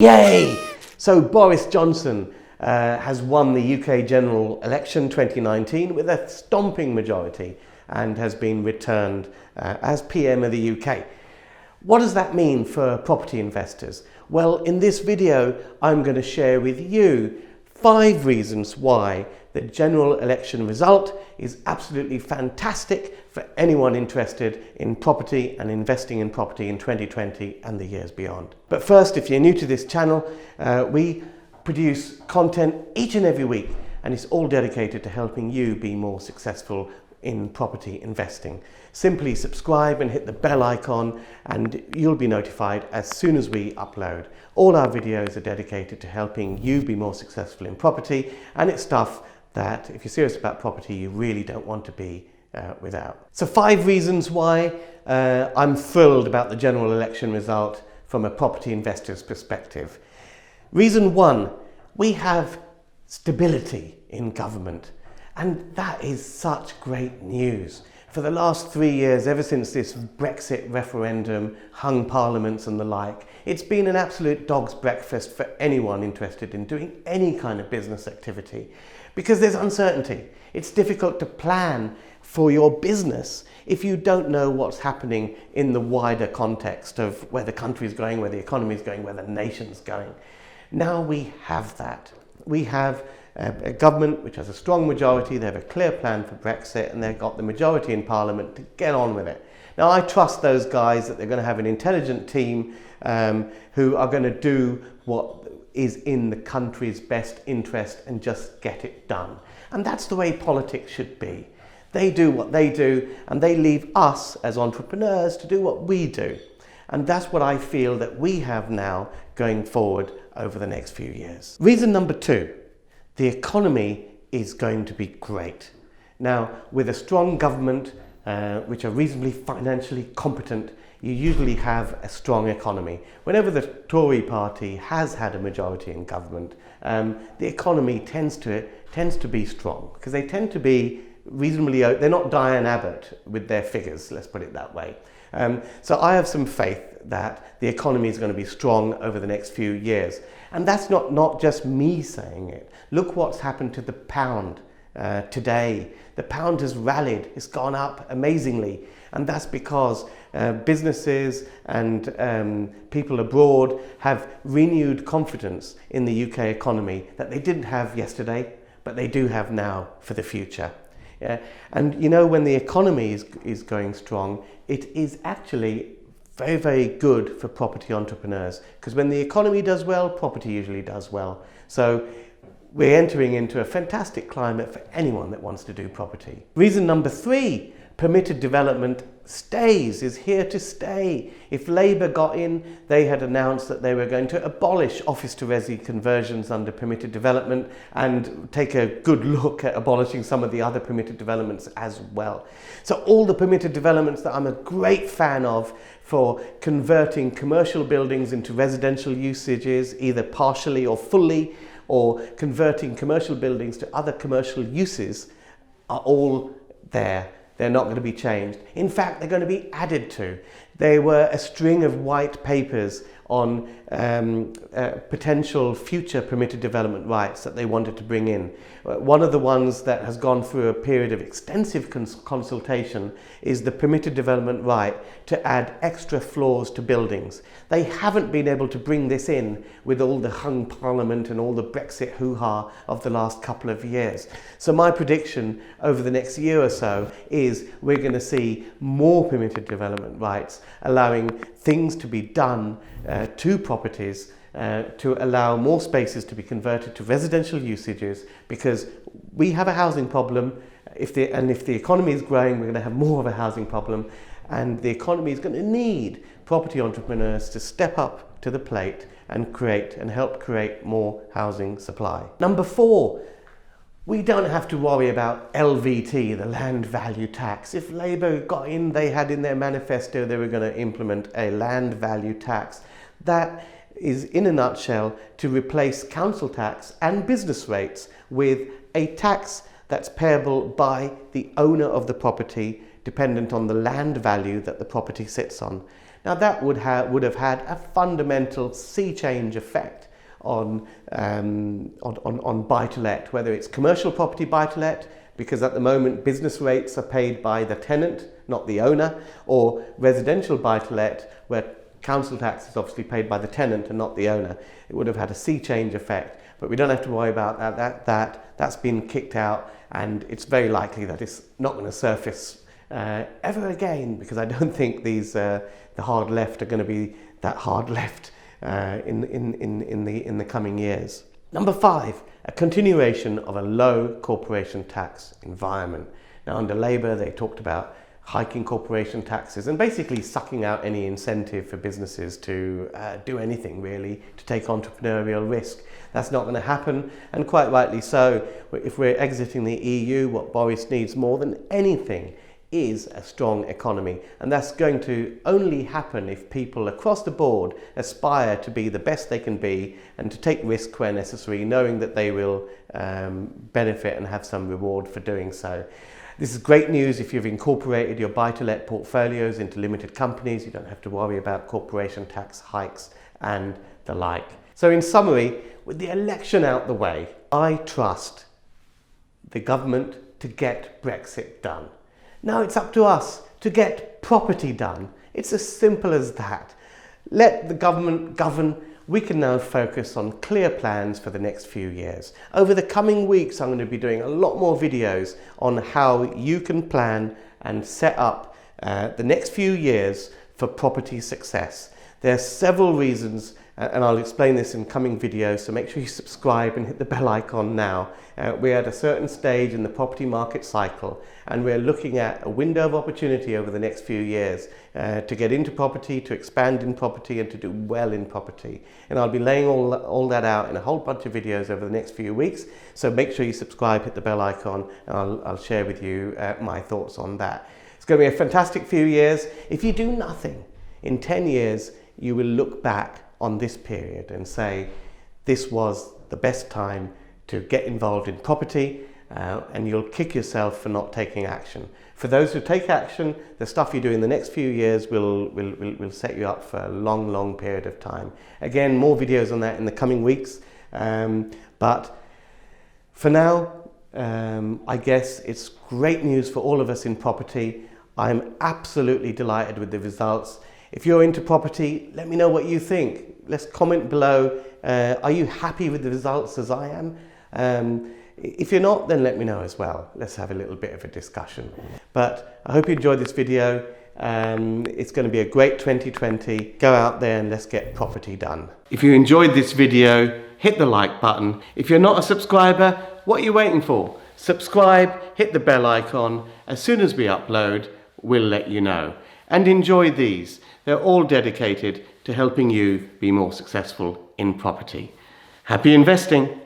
Yay! So Boris Johnson has won the UK general election 2019 with a stomping majority and has been returned as PM of the UK. What does that mean for property investors? Well, in this video, I'm going to share with you 5 reasons why the general election result is absolutely fantastic for anyone interested in property and investing in property in 2020 and the years beyond. But first, if you're new to this channel, we produce content each and every week, and it's all dedicated to helping you be more successful in property investing. Simply subscribe and hit the bell icon and you'll be notified as soon as we upload. All our videos are dedicated to helping you be more successful in property, and it's stuff that if you're serious about property you really don't want to be without. So 5 reasons why I'm thrilled about the general election result from a property investor's perspective. Reason 1, we have stability in government. And that is such great news. For the last 3 years, ever since this Brexit referendum, hung parliaments and the like, it's been an absolute dog's breakfast for anyone interested in doing any kind of business activity. Because there's uncertainty. It's difficult to plan for your business if you don't know what's happening in the wider context of where the country's going, where the economy's going, where the nation's going. Now we have that. We have a government which has a strong majority, they have a clear plan for Brexit, and they've got the majority in Parliament to get on with it. Now I trust those guys that they're going to have an intelligent team who are going to do what is in the country's best interest and just get it done. And that's the way politics should be. They do what they do and they leave us as entrepreneurs to do what we do. And that's what I feel that we have now going forward over the next few years. Reason number 2. The economy is going to be great. Now, with a strong government, which are reasonably financially competent, you usually have a strong economy. Whenever the Tory party has had a majority in government, the economy tends to be strong because they tend to be reasonably, they're not Diane Abbott with their figures, let's put it that way. So I have some faith that the economy is going to be strong over the next few years. And that's not just me saying it. Look what's happened to the pound today. The pound has rallied, it's gone up amazingly. And that's because businesses and people abroad have renewed confidence in the UK economy that they didn't have yesterday, but they do have now for the future. Yeah. And you know, when the economy is going strong, it is actually very, very good for property entrepreneurs, because when the economy does well, property usually does well. So we're entering into a fantastic climate for anyone that wants to do property. Reason number 3, permitted development is here to stay. If Labour got in, they had announced that they were going to abolish office to resi conversions under permitted development and take a good look at abolishing some of the other permitted developments as well. So all the permitted developments that I'm a great fan of for converting commercial buildings into residential usages, either partially or fully, or converting commercial buildings to other commercial uses, are all there. They're not going to be changed. In fact, they're going to be added to. They were a string of white papers on potential future permitted development rights that they wanted to bring in. One of the ones that has gone through a period of extensive consultation is the permitted development right to add extra floors to buildings. They haven't been able to bring this in with all the hung parliament and all the Brexit hoo-ha of the last couple of years. So my prediction over the next year or so is we're going to see more permitted development rights, allowing things to be done to properties to allow more spaces to be converted to residential usages, because we have a housing problem. If the economy is growing, we're going to have more of a housing problem, and the economy is going to need property entrepreneurs to step up to the plate and help create more housing supply. Number 4, we don't have to worry about LVT, the land value tax. If Labour got in, they had in their manifesto they were going to implement a land value tax. That is, in a nutshell, to replace council tax and business rates with a tax that's payable by the owner of the property, dependent on the land value that the property sits on. Now that would have had a fundamental sea change effect on buy-to-let, whether it's commercial property buy-to-let, because at the moment business rates are paid by the tenant, not the owner, or residential buy-to-let, where council tax is obviously paid by the tenant and not the owner. It would have had a sea change effect, but we don't have to worry about that. That's been kicked out, and it's very likely that it's not going to surface ever again, because I don't think the hard left are going to be that hard left in the coming years. Number 5, a continuation of a low corporation tax environment. Now, under Labour, they talked about hiking corporation taxes and basically sucking out any incentive for businesses to do anything really, to take entrepreneurial risk. That's not going to happen, and quite rightly so. If we're exiting the EU, what Boris needs more than anything is a strong economy, and that's going to only happen if people across the board aspire to be the best they can be and to take risk where necessary, knowing that they will benefit and have some reward for doing so. This is great news if you've incorporated your buy-to-let portfolios into limited companies. You don't have to worry about corporation tax hikes and the like. So in summary, with the election out the way, I trust the government to get Brexit done. Now it's up to us to get property done. It's as simple as that. Let the government govern. We can now focus on clear plans for the next few years. Over the coming weeks, I'm going to be doing a lot more videos on how you can plan and set up the next few years for property success. There are several reasons, and I'll explain this in coming videos, so make sure you subscribe and hit the bell icon now. We're at a certain stage in the property market cycle, and we're looking at a window of opportunity over the next few years to get into property, to expand in property, and to do well in property. And I'll be laying all that out in a whole bunch of videos over the next few weeks, so make sure you subscribe, hit the bell icon, and I'll share with you my thoughts on that. It's going to be a fantastic few years. If you do nothing, in 10 years, you will look back on this period and say, this was the best time to get involved in property, and you'll kick yourself for not taking action. For those who take action, the stuff you do in the next few years will set you up for a long, long period of time. Again, more videos on that in the coming weeks, but for now, I guess it's great news for all of us in property. I'm absolutely delighted with the results. If you're into property, let me know what you think. Let's comment below. Are you happy with the results as I am? If you're not, then let me know as well. Let's have a little bit of a discussion. But I hope you enjoyed this video. It's going to be a great 2020. Go out there and let's get property done. If you enjoyed this video, hit the like button. If you're not a subscriber, what are you waiting for? Subscribe, hit the bell icon. As soon as we upload, we'll let you know. And enjoy these. They're all dedicated to helping you be more successful in property. Happy investing!